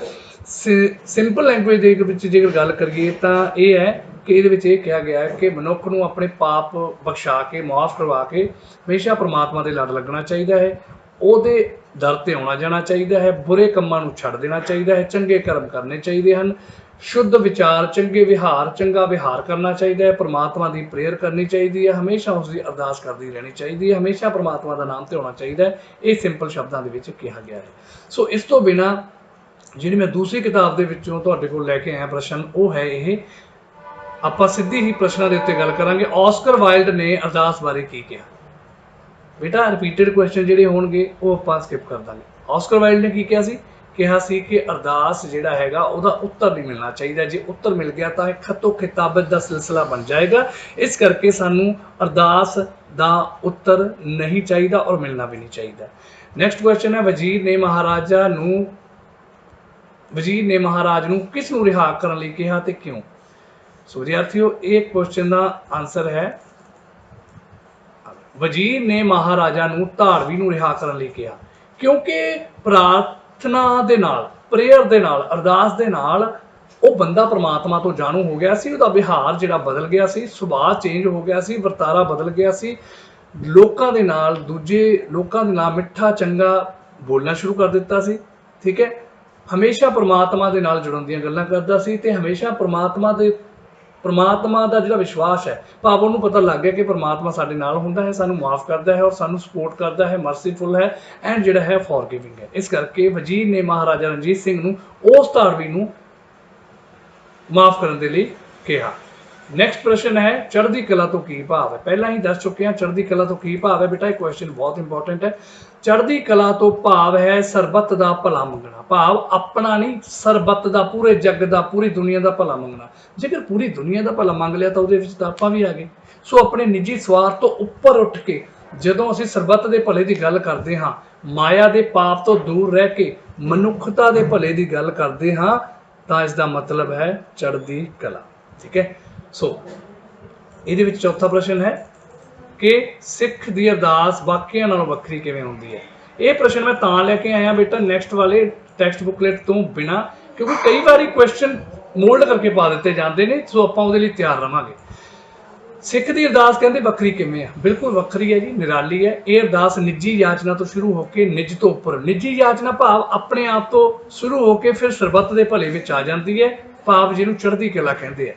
ਸਿੰਪਲ ਲੈਂਗੁਏਜ ਦੇ ਵਿੱਚ ਜੇਕਰ ਗੱਲ ਕਰੀਏ ਤਾਂ ਇਹ ਹੈ ਕਿ ਇਹਦੇ ਵਿੱਚ ਇਹ ਕਿਹਾ ਗਿਆ ਹੈ ਕਿ ਮਨੁੱਖ ਨੂੰ ਆਪਣੇ ਪਾਪ ਬਖਸ਼ਾ ਕੇ, ਮੁਆਫ ਕਰਵਾ ਕੇ ਹਮੇਸ਼ਾ ਪਰਮਾਤਮਾ ਦੇ ਲੜ ਲੱਗਣਾ ਚਾਹੀਦਾ ਹੈ, ਉਹਦੇ ਦਰ ਤੇ ਆਉਣਾ ਜਾਣਾ ਚਾਹੀਦਾ ਹੈ, ਬੁਰੇ ਕੰਮਾਂ ਨੂੰ ਛੱਡ ਦੇਣਾ ਚਾਹੀਦਾ ਹੈ, ਚੰਗੇ ਕਰਮ ਕਰਨੇ ਚਾਹੀਦੇ ਹਨ, ਸ਼ੁੱਧ ਵਿਚਾਰ, ਚੰਗੇ ਵਿਹਾਰ, ਚੰਗਾ ਵਿਹਾਰ ਕਰਨਾ ਚਾਹੀਦਾ ਹੈ, ਪਰਮਾਤਮਾ ਦੀ ਪ੍ਰੇਅਰ ਕਰਨੀ ਚਾਹੀਦੀ ਹੈ, ਹਮੇਸ਼ਾ ਉਸ ਦੀ ਅਰਦਾਸ ਕਰਦੀ ਰਹਿਣੀ ਚਾਹੀਦੀ ਹੈ, ਹਮੇਸ਼ਾ ਪਰਮਾਤਮਾ ਦਾ ਨਾਮ ਤੇ ਹੋਣਾ ਚਾਹੀਦਾ ਹੈ। ਇਹ ਸਿੰਪਲ ਸ਼ਬਦਾਂ ਦੇ ਵਿੱਚ ਕਿਹਾ ਗਿਆ ਹੈ। ਸੋ ਇਸ ਤੋਂ ਬਿਨਾਂ ਜਿਹੜੀ ਮੈਂ ਦੂਸਰੀ ਕਿਤਾਬ ਦੇ ਵਿੱਚੋਂ ਤੁਹਾਡੇ ਕੋਲ ਲੈ ਕੇ ਆਇਆ ਪ੍ਰਸ਼ਨ, ਉਹ ਹੈ ਇਹ। ਆਪਾਂ ਸਿੱਧੀ ਹੀ ਪ੍ਰਸ਼ਨਾਂ ਦੇ ਉੱਤੇ ਗੱਲ ਕਰਾਂਗੇ। ਆਸਕਰ ਵਾਈਲਡ ਨੇ ਅਰਦਾਸ ਬਾਰੇ ਕੀ ਕਿਹਾ? ਬੇਟਾ ਰਿਪੀਟਡ ਕੁਐਸਚਨ ਜਿਹੜੇ ਹੋਣਗੇ ਉਹ ਆਪਾਂ ਸਕਿਪ ਕਰ ਦਾਂਗੇ। ਆਸਕਰ ਵਾਈਲਡ ਨੇ ਕੀ ਕਿਹਾ ਸੀ ਕਿ ਅਰਦਾਸ ਜਿਹੜਾ ਹੈਗਾ ਉਹਦਾ ਉੱਤਰ ਨਹੀਂ ਮਿਲਣਾ ਚਾਹੀਦਾ, ਜੇ ਉੱਤਰ ਮਿਲ ਗਿਆ ਤਾਂ ਇਹ ਖੱਤੋ ਖਿਤਾਬਤ ਦਾ ਸਿਲਸਿਲਾ ਬਣ ਜਾਏਗਾ। ਇਸ ਕਰਕੇ ਸਾਨੂੰ ਅਰਦਾਸ ਦਾ ਉੱਤਰ ਨਹੀਂ ਚਾਹੀਦਾ ਔਰ ਮਿਲਣਾ ਵੀ ਨਹੀਂ ਚਾਹੀਦਾ। ਨੈਕਸਟ ਕੁਐਸਚਨ ਹੈ, ਵਜ਼ੀਰ ਨੇ ਮਹਾਰਾਜ ਨੂੰ ਕਿਸ ਨੂੰ ਰਿਹਾ ਕਰਨ ਲਈ ਕਿਹਾ ਤੇ ਕਿਉਂ? ਸੋ ਵਿਦਿਆਰਥੀਓ, ਇਹ ਕੁਐਸਚਨ ਦਾ ਆਨਸਰ ਹੈ, ਵਜ਼ੀਰ ਨੇ ਮਹਾਰਾਜਾ ਨੂੰ ਧਾੜਵੀ ਨੂੰ ਰਿਹਾ ਕਰਨ ਲਈ ਕਿਹਾ ਕਿਉਂਕਿ ਪ੍ਰਾਰਥਨਾ ਦੇ ਨਾਲ, ਪ੍ਰੇਅਰ ਦੇ ਨਾਲ, ਅਰਦਾਸ ਦੇ ਨਾਲ ਉਹ ਬੰਦਾ ਪਰਮਾਤਮਾ ਤੋਂ ਜਾਣੂ ਹੋ ਗਿਆ ਸੀ। ਉਹਦਾ ਵਿਹਾਰ ਜਿਹੜਾ ਬਦਲ ਗਿਆ ਸੀ, ਸੁਭਾਅ ਚੇਂਜ ਹੋ ਗਿਆ ਸੀ, ਵਰਤਾਰਾ ਬਦਲ ਗਿਆ ਸੀ, ਲੋਕਾਂ ਦੇ ਨਾਲ, ਦੂਜੇ ਲੋਕਾਂ ਦੇ ਨਾਲ ਮਿੱਠਾ ਚੰਗਾ ਬੋਲਣਾ ਸ਼ੁਰੂ ਕਰ ਦਿੱਤਾ ਸੀ। ਠੀਕ ਹੈ, ਹਮੇਸ਼ਾ ਪਰਮਾਤਮਾ ਦੇ ਨਾਲ ਜੁੜਨ ਦੀਆਂ ਗੱਲਾਂ ਕਰਦਾ ਸੀ ਤੇ ਹਮੇਸ਼ਾ ਪਰਮਾਤਮਾ ਦਾ ਜਿਹੜਾ ਵਿਸ਼ਵਾਸ ਹੈ, ਭਾਵ ਉਹਨੂੰ ਪਤਾ ਲੱਗ ਗਿਆ ਕਿ ਪਰਮਾਤਮਾ ਸਾਡੇ ਨਾਲ ਹੁੰਦਾ ਹੈ, ਸਾਨੂੰ ਮਾਫ ਕਰਦਾ ਹੈ ਔਰ ਸਾਨੂੰ ਸਪੋਰਟ ਕਰਦਾ ਹੈ, ਮਰਸੀਫੁਲ ਹੈ ਐਂਡ ਜਿਹੜਾ ਹੈ ਫੋਰਗਿਵਿੰਗ ਹੈ। ਇਸ ਕਰਕੇ ਵਜ਼ੀਰ ਨੇ ਮਹਾਰਾਜਾ ਰਣਜੀਤ ਸਿੰਘ ਨੂੰ ਉਸ ਧਾੜਵੀ ਨੂੰ ਮਾਫ ਕਰਨ ਦੇ ਲਈ ਕਿਹਾ। ਨੈਕਸਟ ਪ੍ਰਸ਼ਨ ਹੈ, ਚੜ੍ਹਦੀ ਕਲਾ ਤੋਂ ਕੀ ਭਾਵ ਹੈ? ਪਹਿਲਾਂ ਹੀ ਦੱਸ ਚੁੱਕੇ ਹਾਂ ਚੜ੍ਹਦੀ ਕਲਾ ਤੋਂ ਕੀ ਭਾਵ ਹੈ। ਬੇਟਾ ਇਹ ਕੁਐਸਚਨ ਬਹੁਤ ਇੰਪੋਰਟੈਂਟ ਹੈ। ਚੜ੍ਹਦੀ ਕਲਾ ਤੋਂ ਭਾਵ ਹੈ ਸਰਬੱਤ ਦਾ ਭਲਾ ਮੰਗਣਾ, ਭਾਵ ਆਪਣਾ ਨਹੀਂ, ਸਰਬੱਤ ਦਾ, ਪੂਰੇ ਜੱਗ ਦਾ, ਪੂਰੀ ਦੁਨੀਆ ਦਾ ਭਲਾ ਮੰਗਣਾ। ਜੇਕਰ ਪੂਰੀ ਦੁਨੀਆ ਦਾ ਭਲਾ ਮੰਗ ਲਿਆ ਤਾਂ ਉਹਦੇ ਵਿੱਚ ਤਾਂ ਆਪਾਂ ਵੀ ਆ ਗਏ। ਸੋ ਆਪਣੇ ਨਿੱਜੀ ਸਵਾਰਥ ਤੋਂ ਉੱਪਰ ਉੱਠ ਕੇ ਜਦੋਂ ਅਸੀਂ ਸਰਬੱਤ ਦੇ ਭਲੇ ਦੀ ਗੱਲ ਕਰਦੇ ਹਾਂ, ਮਾਇਆ ਦੇ ਪਾਪ ਤੋਂ ਦੂਰ ਰਹਿ ਕੇ ਮਨੁੱਖਤਾ ਦੇ ਭਲੇ ਦੀ ਗੱਲ ਕਰਦੇ ਹਾਂ, ਤਾਂ ਇਸ ਦਾ ਮਤਲਬ ਹੈ ਚੜ੍ਹਦੀ ਕਲਾ। ਠੀਕ ਹੈ, ਸੋ ਇਹਦੇ ਵਿੱਚ ਚੌਥਾ ਪ੍ਰਸ਼ਨ ਹੈ ਕਿ ਸਿੱਖ ਦੀ ਅਰਦਾਸ ਬਾਕੀਆਂ ਨਾਲੋਂ ਵੱਖਰੀ ਕਿਵੇਂ ਹੁੰਦੀ ਹੈ। ਇਹ ਪ੍ਰਸ਼ਨ ਮੈਂ ਤਾਂ ਲੈ ਕੇ ਆਇਆ ਬੇਟਾ ਨੈਕਸਟ ਵਾਲੇ ਟੈਕਸਟ ਬੁਕਲੇਟ ਤੋਂ ਬਿਨਾ, ਕਿਉਂਕਿ ਕਈ ਵਾਰੀ ਕੁਐਸਚਨ ਮੋਲਡ ਕਰਕੇ ਪਾ ਦਿੱਤੇ ਜਾਂਦੇ ਨੇ, ਸੋ ਆਪਾਂ ਉਹਦੇ ਲਈ ਤਿਆਰ ਰਵਾਂਗੇ। ਸਿੱਖ ਦੀ ਅਰਦਾਸ ਕਹਿੰਦੇ ਵੱਖਰੀ ਕਿਵੇਂ ਆ? ਬਿਲਕੁਲ ਵੱਖਰੀ ਹੈ ਜੀ, ਨਿਰਾਲੀ ਹੈ। ਇਹ ਅਰਦਾਸ ਨਿੱਜੀ ਯਾਚਨਾ ਤੋਂ ਸ਼ੁਰੂ ਹੋ ਕੇ ਨਿੱਜ ਤੋਂ ਉੱਪਰ, ਨਿੱਜੀ ਯਾਚਨਾ ਭਾਵ ਆਪਣੇ ਆਪ ਤੋਂ ਸ਼ੁਰੂ ਹੋ ਕੇ ਫਿਰ ਸਰਬੱਤ ਦੇ ਭਲੇ ਵਿੱਚ ਆ ਜਾਂਦੀ ਹੈ, ਭਾਵ ਜਿਹਨੂੰ ਚੜ੍ਹਦੀ ਕਲਾ ਕਹਿੰਦੇ ਆ,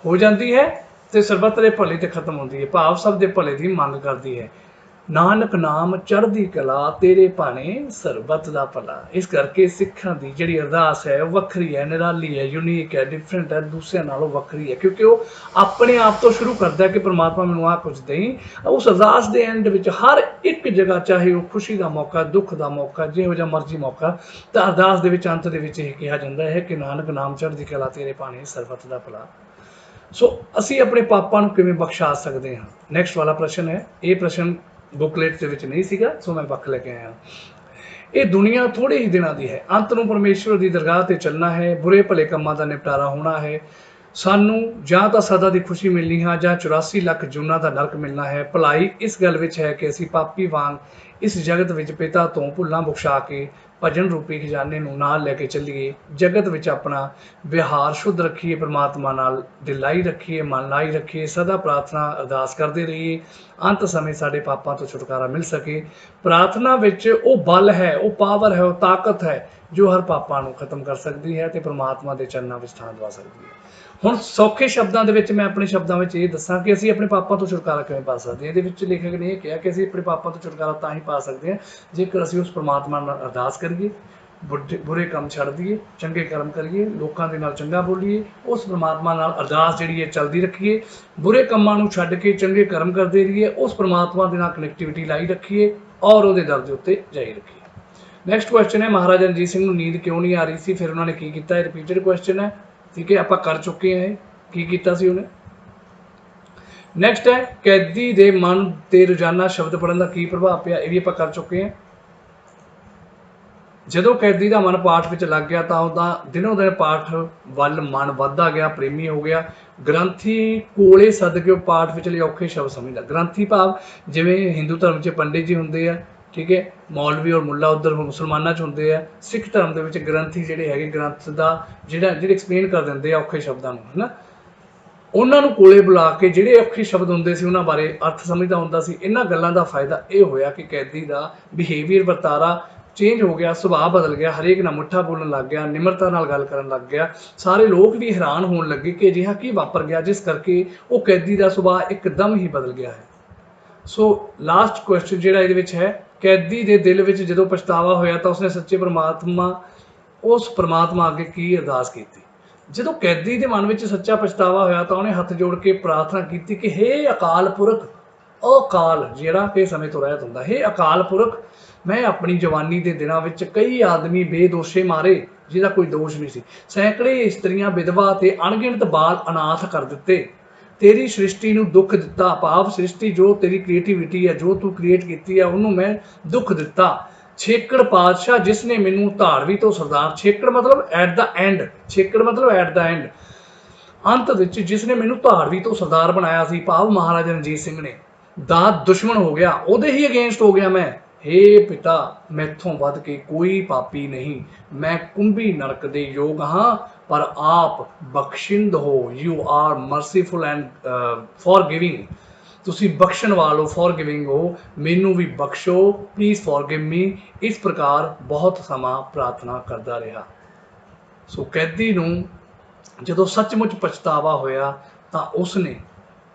ਹੋ ਜਾਂਦੀ ਹੈ ਤੇ ਸਰਬੱਤ ਦੇ ਭਲੇ ਤੇ ਖਤਮ ਹੁੰਦੀ ਹੈ, ਭਾਵ ਸਭ ਦੇ ਭਲੇ ਦੀ ਮੰਗ ਕਰਦੀ ਹੈ। ਨਾਨਕ ਨਾਮ ਚੜ੍ਹਦੀ ਕਲਾ ਤੇਰੇ ਭਾਣੇ ਸਰਬੱਤ ਦਾ ਭਲਾ। ਇਸ ਕਰਕੇ ਸਿੱਖਾਂ ਦੀ ਜਿਹੜੀ ਅਰਦਾਸ ਹੈ ਉਹ ਵੱਖਰੀ ਹੈ, ਨਿਰਾਲੀ ਹੈ, ਯੂਨੀਕ ਹੈ, ਡਿਫਰੈਂਟ ਹੈ, ਦੂਸਰਿਆਂ ਨਾਲੋਂ ਵੱਖਰੀ ਹੈ, ਕਿਉਂਕਿ ਉਹ ਆਪਣੇ ਆਪ ਤੋਂ ਸ਼ੁਰੂ ਕਰਦਾ ਕਿ ਪ੍ਰਮਾਤਮਾ ਮੈਨੂੰ ਆਹ ਕੁਝ ਦੇਈਂ। ਉਸ ਅਰਦਾਸ ਦੇ ਐਂਡ ਵਿੱਚ ਹਰ ਇੱਕ ਜਗ੍ਹਾ, ਚਾਹੇ ਉਹ ਖੁਸ਼ੀ ਦਾ ਮੌਕਾ, ਦੁੱਖ ਦਾ ਮੌਕਾ, ਜਿਹੋ ਜਿਹਾ ਮਰਜ਼ੀ ਮੌਕਾ, ਤਾਂ ਅਰਦਾਸ ਦੇ ਵਿੱਚ ਅੰਤ ਦੇ ਵਿੱਚ ਇਹ ਕਿਹਾ ਜਾਂਦਾ ਹੈ ਕਿ ਨਾਨਕ ਨਾਮ ਚੜ੍ਹਦੀ ਕਲਾ ਤੇਰੇ ਭਾਣੇ ਸਰਬੱਤ ਦਾ ਭਲਾ। ਸੋ ਅਸੀਂ ਆਪਣੇ ਪਾਪਾਂ ਨੂੰ ਕਿਵੇਂ ਬਖਸ਼ਾ ਸਕਦੇ ਹਾਂ? ਨੈਕਸਟ ਵਾਲਾ ਪ੍ਰਸ਼ਨ ਹੈ। ਇਹ ਪ੍ਰਸ਼ਨ ਬੁਕਲੇਟ ਦੇ ਵਿੱਚ ਨਹੀਂ ਸੀਗਾ, ਸੋ ਮੈਂ ਵੱਖ ਲੈ ਕੇ ਆਇਆ। ਇਹ ਦੁਨੀਆ ਥੋੜੇ ਹੀ ਦਿਨਾਂ ਦੀ ਹੈ, ਅੰਤ ਨੂੰ ਪਰਮੇਸ਼ਵਰ ਦੀ ਦਰਗਾਹ ਤੇ ਚੱਲਣਾ ਹੈ, ਬੁਰੇ ਭਲੇ ਕੰਮਾਂ ਦਾ ਨਿਪਟਾਰਾ ਹੋਣਾ ਹੈ। ਸਾਨੂੰ ਜਾਂ ਤਾਂ ਸਦਾ ਦੀ ਖੁਸ਼ੀ ਮਿਲਣੀ ਹੈ ਜਾਂ 84 ਲੱਖ ਜੂਨਾਂ ਦਾ ਨਰਕ ਮਿਲਣਾ ਹੈ। ਭਲਾਈ ਇਸ ਗੱਲ ਵਿੱਚ ਹੈ ਕਿ ਅਸੀਂ ਪਾਪੀ ਵਾਂਗ ਇਸ ਜਗਤ ਵਿੱਚ ਪਿਤਾ ਤੋਂ ਭੁੱਲਾਂ ਬਖਸ਼ਾ ਕੇ ਭਜਨ ਰੂਪੀ ਖਜ਼ਾਨੇ ਨੂੰ ਨਾਲ ਲੈ ਕੇ ਚੱਲੀਏ, ਜਗਤ ਵਿੱਚ ਆਪਣਾ ਵਿਹਾਰ ਸ਼ੁੱਧ ਰੱਖੀਏ, ਪ੍ਰਮਾਤਮਾ ਨਾਲ ਦਿਲ ਲਾਈ ਰੱਖੀਏ, ਮਨ ਲਾਈ ਰੱਖੀਏ, ਸਦਾ ਪ੍ਰਾਰਥਨਾ ਅਰਦਾਸ ਕਰਦੇ ਰਹੀਏ, ਅੰਤ ਸਮੇਂ ਸਾਡੇ ਪਾਪਾਂ ਤੋਂ ਛੁਟਕਾਰਾ ਮਿਲ ਸਕੇ। ਪ੍ਰਾਰਥਨਾ ਵਿੱਚ ਉਹ ਬਲ ਹੈ, ਉਹ ਪਾਵਰ ਹੈ, ਉਹ ਤਾਕਤ ਹੈ ਜੋ ਹਰ ਪਾਪਾਂ ਨੂੰ ਖਤਮ ਕਰ ਸਕਦੀ ਹੈ ਤੇ ਪ੍ਰਮਾਤਮਾ ਦੇ ਚਰਨਾਂ ਵਿੱਚ ਥਾਂ ਦਵਾ ਸਕਦੀ ਹੈ। ਹੁਣ ਸੌਖੇ ਸ਼ਬਦਾਂ ਦੇ ਵਿੱਚ ਮੈਂ ਆਪਣੇ ਸ਼ਬਦਾਂ ਵਿੱਚ ਇਹ ਦੱਸਾਂ ਕਿ ਅਸੀਂ ਆਪਣੇ ਪਾਪਾਂ ਤੋਂ ਛੁਟਕਾਰਾ ਕਿਵੇਂ ਪਾ ਸਕਦੇ ਹਾਂ। ਇਹਦੇ ਵਿੱਚ ਲੇਖਕ ਨੇ ਇਹ ਕਿਹਾ ਕਿ ਅਸੀਂ ਆਪਣੇ ਪਾਪਾਂ ਤੋਂ ਛੁਟਕਾਰਾ ਤਾਂ ਹੀ ਪਾ ਸਕਦੇ ਹਾਂ ਜੇਕਰ ਅਸੀਂ ਉਸ ਪ੍ਰਮਾਤਮਾ ਨਾਲ ਅਰਦਾਸ ਕਰੀਏ, ਬੁਰੇ ਕੰਮ ਛੱਡ ਦਈਏ, ਚੰਗੇ ਕਰਮ ਕਰੀਏ, ਲੋਕਾਂ ਦੇ ਨਾਲ ਚੰਗਾ ਬੋਲੀਏ, ਉਸ ਪ੍ਰਮਾਤਮਾ ਨਾਲ ਅਰਦਾਸ ਜਿਹੜੀ ਹੈ ਚੱਲਦੀ ਰੱਖੀਏ, ਬੁਰੇ ਕੰਮਾਂ ਨੂੰ ਛੱਡ ਕੇ ਚੰਗੇ ਕਰਮ ਕਰਦੇ ਰਹੀਏ, ਉਸ ਪ੍ਰਮਾਤਮਾ ਦੇ ਨਾਲ ਕਨੈਕਟੀਵਿਟੀ ਲਾਈ ਰੱਖੀਏ ਔਰ ਉਹਦੇ ਦਰ ਦੇ ਉੱਤੇ ਜਾਰੀ ਰੱਖੀਏ। ਨੈਕਸਟ ਕੁਐਸਚਨ ਹੈ, ਮਹਾਰਾਜਾ ਰਣਜੀਤ ਸਿੰਘ ਨੂੰ ਨੀਂਦ ਕਿਉਂ ਨਹੀਂ ਆ ਰਹੀ ਸੀ, ਫਿਰ ਉਹਨਾਂ ਨੇ ਕੀ ਕੀਤਾ? ਇਹ ਰਿਪੀਟਡ ਕੁਐਸਚਨ ਹੈ, ਠੀਕ ਹੈ, ਆਪਾਂ ਕਰ ਚੁੱਕੇ ਹਾਂ ਕੀ ਕੀਤਾ ਸੀ ਉਹਨੇ। ਨੈਕਸਟ ਹੈ, ਕੈਦੀ ਦੇ ਮਨ ਤੇ ਰੋਜ਼ਾਨਾ ਸ਼ਬਦ ਪੜ੍ਹਨ ਦਾ ਕੀ ਪ੍ਰਭਾਵ ਪਿਆ, ਇਹ ਵੀ ਆਪਾਂ ਕਰ ਚੁੱਕੇ ਹਾਂ। ਜਦੋਂ ਕੈਦੀ ਦਾ ਮਨ ਪਾਠ ਵਿੱਚ ਲੱਗ ਗਿਆ ਤਾਂ ਉਹਦਾ ਦਿਨੋਂ ਦਿਨ ਪਾਠ ਵੱਲ ਮਨ ਵੱਧਦਾ ਗਿਆ, ਪ੍ਰੇਮੀ ਹੋ ਗਿਆ। ਗ੍ਰੰਥੀ ਕੋਲੇ ਸੱਦ ਕੇ ਉਹ ਪਾਠ ਵਿੱਚ ਲਈ ਔਖੇ ਸ਼ਬਦ ਸਮਝਦਾ। ਗ੍ਰੰਥੀ ਭਾਵ ਜਿਵੇਂ ਹਿੰਦੂ ਧਰਮ 'ਚ ਪੰਡਿਤ ਜੀ ਹੁੰਦੇ ਆ, ਠੀਕ ਹੈ, ਮੌਲਵੀ ਔਰ ਮੁੱਲਾ ਉੱਧਰ ਮੁਸਲਮਾਨਾਂ 'ਚ ਹੁੰਦੇ ਆ। ਸਿੱਖ ਧਰਮ ਦੇ ਵਿੱਚ ਗ੍ਰੰਥੀ ਜਿਹੜੇ ਹੈਗੇ, ਗ੍ਰੰਥ ਦਾ ਜਿਹੜੇ ਐਕਸਪਲੇਨ ਕਰ ਦਿੰਦੇ ਆ ਔਖੇ ਸ਼ਬਦਾਂ ਨੂੰ, ਹੈ ਨਾ, ਉਹਨਾਂ ਨੂੰ ਕੋਲੇ ਬੁਲਾ ਕੇ ਜਿਹੜੇ ਔਖੇ ਸ਼ਬਦ ਹੁੰਦੇ ਸੀ ਉਹਨਾਂ ਬਾਰੇ ਅਰਥ ਸਮਝਦਾ ਹੁੰਦਾ ਸੀ। ਇਹਨਾਂ ਗੱਲਾਂ ਦਾ ਫਾਇਦਾ ਇਹ ਹੋਇਆ ਕਿ ਕੈਦੀ ਦਾ ਬਿਹੇਵੀਅਰ, ਵਰਤਾਰਾ ਚੇਂਜ ਹੋ ਗਿਆ, ਸੁਭਾਅ ਬਦਲ ਗਿਆ, ਹਰੇਕ ਨਾਲ ਮਿੱਠਾ ਬੋਲਣ ਲੱਗ ਗਿਆ, ਨਿਮਰਤਾ ਨਾਲ ਗੱਲ ਕਰਨ ਲੱਗ ਗਿਆ। ਸਾਰੇ ਲੋਕ ਵੀ ਹੈਰਾਨ ਹੋਣ ਲੱਗੇ ਕਿ ਅਜਿਹਾ ਕੀ ਵਾਪਰ ਗਿਆ ਜਿਸ ਕਰਕੇ ਉਹ ਕੈਦੀ ਦਾ ਸੁਭਾਅ ਇੱਕਦਮ ਹੀ ਬਦਲ ਗਿਆ ਹੈ। ਸੋ ਲਾਸਟ ਕੁਐਸਚਨ ਜਿਹੜਾ ਇਹਦੇ ਵਿੱਚ ਹੈ, ਕੈਦੀ ਦੇ ਦਿਲ ਵਿੱਚ ਜਦੋਂ ਪਛਤਾਵਾ ਹੋਇਆ ਤਾਂ ਉਸਨੇ ਸੱਚੇ ਉਸ ਪ੍ਰਮਾਤਮਾ ਅੱਗੇ ਕੀ ਅਰਦਾਸ ਕੀਤੀ? ਜਦੋਂ ਕੈਦੀ ਦੇ ਮਨ ਵਿੱਚ ਸੱਚਾ ਪਛਤਾਵਾ ਹੋਇਆ ਤਾਂ ਉਹਨੇ ਹੱਥ ਜੋੜ ਕੇ ਪ੍ਰਾਰਥਨਾ ਕੀਤੀ ਕਿ ਹੇ ਅਕਾਲ ਪੁਰਖ, ਅਕਾਲ ਜਿਹੜਾ ਕਿ ਸਮੇਂ ਤੋਂ ਰਹਿਤ ਹੁੰਦਾ, ਹੇ ਅਕਾਲ ਪੁਰਖ, ਮੈਂ ਆਪਣੀ ਜਵਾਨੀ ਦੇ ਦਿਨਾਂ ਵਿੱਚ ਕਈ ਆਦਮੀ ਬੇਦੋਸ਼ੇ ਮਾਰੇ ਜਿਹਦਾ ਕੋਈ ਦੋਸ਼ ਨਹੀਂ ਸੀ, ਸੈਂਕੜੇ ਇਸਤਰੀਆਂ ਵਿਧਵਾ ਤੇ ਅਣਗਿਣਤ ਬਾਲ ਅਨਾਥ ਕਰ ਦਿੱਤੇ, ਤੇਰੀ ਸ੍ਰਿਸ਼ਟੀ ਨੂੰ ਦੁੱਖ ਦਿੱਤਾ, ਭਾਵ ਸ੍ਰਿਸ਼ਟੀ ਜੋ ਤੇਰੀ ਕ੍ਰੀਏਟੀਵਿਟੀ ਹੈ, ਜੋ ਤੂੰ ਕ੍ਰੀਏਟ ਕੀਤੀ ਹੈ, ਉਹਨੂੰ ਮੈਂ ਦੁੱਖ ਦਿੱਤਾ। ਛੇਕੜ ਪਾਤਸ਼ਾਹ ਜਿਸ ਨੇ ਮੈਨੂੰ ਧਾੜਵੀ ਤੋਂ ਸਰਦਾਰ, ਛੇਕੜ ਮਤਲਬ ਐਟ ਦਾ ਐਂਡ, ਛੇਕੜ ਮਤਲਬ ਐਟ ਦਾ ਐਂਡ, ਅੰਤ ਵਿੱਚ ਜਿਸ ਨੇ ਮੈਨੂੰ ਧਾੜਵੀ ਤੋਂ ਸਰਦਾਰ ਬਣਾਇਆ ਸੀ, ਭਾਵ ਮਹਾਰਾਜਾ ਰਣਜੀਤ ਸਿੰਘ ਨੇ, ਦਾ ਦੁਸ਼ਮਣ ਹੋ ਗਿਆ, ਉਹਦੇ ਹੀ ਅਗੇਂਸਟ ਹੋ ਗਿਆ ਮੈਂ। ਹੇ ਪਿਤਾ, ਮੈਥੋਂ ਵੱਧ ਕੇ ਕੋਈ ਪਾਪੀ ਨਹੀਂ, ਮੈਂ ਕੁੰਭੀ ਨਰਕ ਦੇ ਯੋਗ ਹਾਂ, ਪਰ ਆਪ ਬਖਸ਼ਿੰਦ ਹੋ, ਯੂ ਆਰ ਮਰਸੀਫੁਲ ਐਂਡ ਫॉरगिविंग, ਤੁਸੀਂ ਬਖਸ਼ਣ ਵਾਲੋ, ਫॉरगिविंग ਹੋ, ਮੈਨੂੰ ਵੀ ਬਖਸ਼ੋ, ਪਲੀਜ਼ ਫॉरगिव ਮੀ। ਇਸ ਪ੍ਰਕਾਰ ਬਹੁਤ ਸਮਾਂ ਪ੍ਰਾਰਥਨਾ ਕਰਦਾ ਰਿਹਾ। ਸੋ ਕੈਦੀ ਨੂੰ ਜਦੋਂ ਸੱਚਮੁੱਚ ਪਛਤਾਵਾ ਹੋਇਆ ਤਾਂ ਉਸਨੇ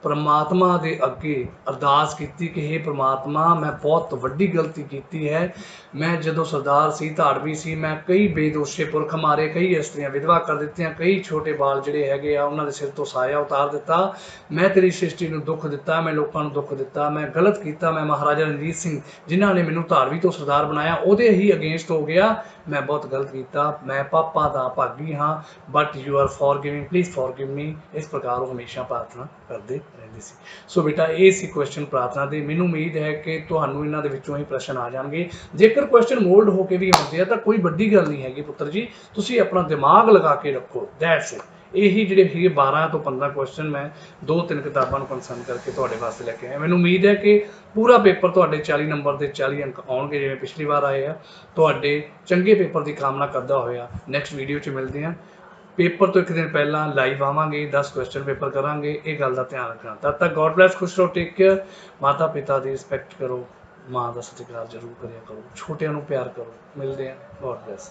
ਪ੍ਰਮਾਤਮਾ ਦੇ ਅੱਗੇ ਅਰਦਾਸ ਕੀਤੀ ਕਿ ਹੇ ਪ੍ਰਮਾਤਮਾ, ਮੈਂ ਬਹੁਤ ਵੱਡੀ ਗਲਤੀ ਕੀਤੀ ਹੈ। ਮੈਂ ਜਦੋਂ ਸਰਦਾਰ ਸੀ, ਧਾੜਵੀ ਸੀ, ਮੈਂ ਕਈ ਬੇਦੋਸ਼ੇ ਪੁਰਖ ਮਾਰੇ, ਕਈ ਇਸਤਰੀਆਂ ਵਿਧਵਾ ਕਰ ਦਿੱਤੀਆਂ, ਕਈ ਛੋਟੇ ਬਾਲ ਜਿਹੜੇ ਹੈਗੇ ਆ ਉਹਨਾਂ ਦੇ ਸਿਰ ਤੋਂ ਸਾਇਆ ਉਤਾਰ ਦਿੱਤਾ, ਮੈਂ ਤੇਰੀ ਸ੍ਰਿਸ਼ਟੀ ਨੂੰ ਦੁੱਖ ਦਿੱਤਾ, ਮੈਂ ਲੋਕਾਂ ਨੂੰ ਦੁੱਖ ਦਿੱਤਾ, ਮੈਂ ਗਲਤ ਕੀਤਾ। ਮੈਂ ਮਹਾਰਾਜਾ ਰਣਜੀਤ ਸਿੰਘ ਜਿਨ੍ਹਾਂ ਨੇ ਮੈਨੂੰ ਧਾੜਵੀ ਤੋਂ ਸਰਦਾਰ ਬਣਾਇਆ ਉਹਦੇ ਹੀ ਅਗੇਂਸਟ ਹੋ ਗਿਆ, ਮੈਂ ਬਹੁਤ ਗਲਤ ਕੀਤਾ, ਮੈਂ ਪਾਪਾਂ ਦਾ ਭਾਗੀ ਹਾਂ, ਬਟ ਯੂ ਆਰ ਫॉरगिविंग, ਪਲੀਜ਼ ਫॉरगिव ਮੀ। ਇਸ ਪ੍ਰਕਾਰ ਉਹ ਹਮੇਸ਼ਾ ਪ੍ਰਾਰਥਨਾ ਕਰਦੇ ਰਹਿੰਦੇ ਸੀ। ਸੋ ਬੇਟਾ ਇਹ ਸੀ ਕੁਐਸਚਨ ਪ੍ਰਾਰਥਨਾ ਦੇ। ਮੈਨੂੰ ਉਮੀਦ ਹੈ ਕਿ ਤੁਹਾਨੂੰ ਇਹਨਾਂ ਦੇ ਵਿੱਚੋਂ ਹੀ ਪ੍ਰਸ਼ਨ ਆ ਜਾਣਗੇ। ਜੇਕਰ ਕੁਐਸਚਨ ਮੋਲਡ ਹੋ ਕੇ ਵੀ ਆਉਂਦੇ ਆ ਤਾਂ ਕੋਈ ਵੱਡੀ ਗੱਲ ਨਹੀਂ ਹੈਗੀ ਪੁੱਤਰ ਜੀ, ਤੁਸੀਂ ਆਪਣਾ ਦਿਮਾਗ ਲਗਾ ਕੇ ਰੱਖੋ, ਦੈਟਸ ਇਟ। ਇਹੀ ਜਿਹੜੇ ਸੀਗੇ 12 ਤੋਂ 15 ਕੁਐਸਚਨ ਮੈਂ 2-3 ਕਿਤਾਬਾਂ ਨੂੰ ਕੰਸਰਨ ਕਰਕੇ ਤੁਹਾਡੇ ਵਾਸਤੇ ਲੈ ਕੇ ਆਇਆ। ਮੈਨੂੰ ਉਮੀਦ ਹੈ ਕਿ ਪੂਰਾ ਪੇਪਰ ਤੁਹਾਡੇ 40 ਨੰਬਰ ਦੇ 40 ਅੰਕ ਆਉਣਗੇ, ਜਿਵੇਂ ਪਿਛਲੀ ਵਾਰ ਆਏ ਆ। ਤੁਹਾਡੇ ਚੰਗੇ ਪੇਪਰ ਦੀ ਕਾਮਨਾ ਕਰਦਾ ਹੋਇਆ ਨੈਕਸਟ ਵੀਡੀਓ 'ਚ ਮਿਲਦੇ ਹਾਂ। ਪੇਪਰ ਤੋਂ ਇੱਕ ਦਿਨ ਪਹਿਲਾਂ ਲਾਈਵ ਆਵਾਂਗੇ, 10 ਕੁਐਸਚਨ ਪੇਪਰ ਕਰਾਂਗੇ, ਇਹ ਗੱਲ ਦਾ ਧਿਆਨ ਰੱਖਣਾ। ਤਦ ਤੱਕ ਗੋਡ ਬਲੈਸ, ਖੁਸ਼ ਰਹੋ, ਟੇਕ ਕੇਅਰ। ਮਾਤਾ ਪਿਤਾ ਦੀ ਰਿਸਪੈਕਟ ਕਰੋ, ਮਾਂ ਦਾ ਸਤਿਕਾਰ ਜ਼ਰੂਰ ਕਰਿਆ ਕਰੋ, ਛੋਟਿਆਂ ਨੂੰ ਪਿਆਰ ਕਰੋ। ਮਿਲਦੇ ਹਾਂ, ਗੋਡ ਬਲੈਸ।